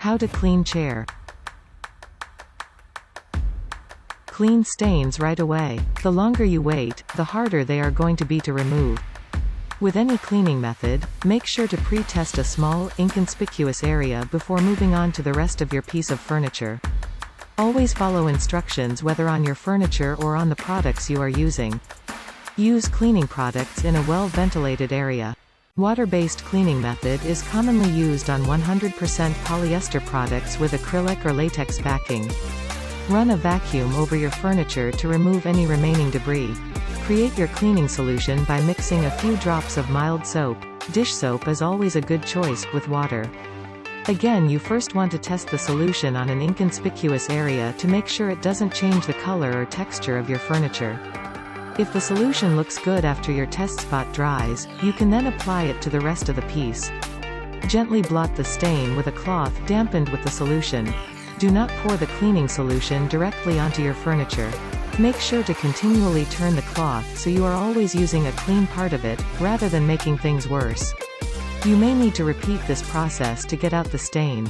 How to clean chair. Clean stains right away. The longer you wait, the harder they are going to be to remove. With any cleaning method, make sure to pre-test a small, inconspicuous area before moving on to the rest of your piece of furniture. Always follow instructions whether on your furniture or on the products you are using. Use cleaning products in a well-ventilated area. Water-based cleaning method is commonly used on 100% polyester products with acrylic or latex backing. Run a vacuum over your furniture to remove any remaining debris. Create your cleaning solution by mixing a few drops of mild soap. Dish soap is always a good choice with water. Again, you first want to test the solution on an inconspicuous area to make sure it doesn't change the color or texture of your furniture. If the solution looks good after your test spot dries, you can then apply it to the rest of the piece. Gently blot the stain with a cloth dampened with the solution. Do not pour the cleaning solution directly onto your furniture. Make sure to continually turn the cloth so you are always using a clean part of it, rather than making things worse. You may need to repeat this process to get out the stain.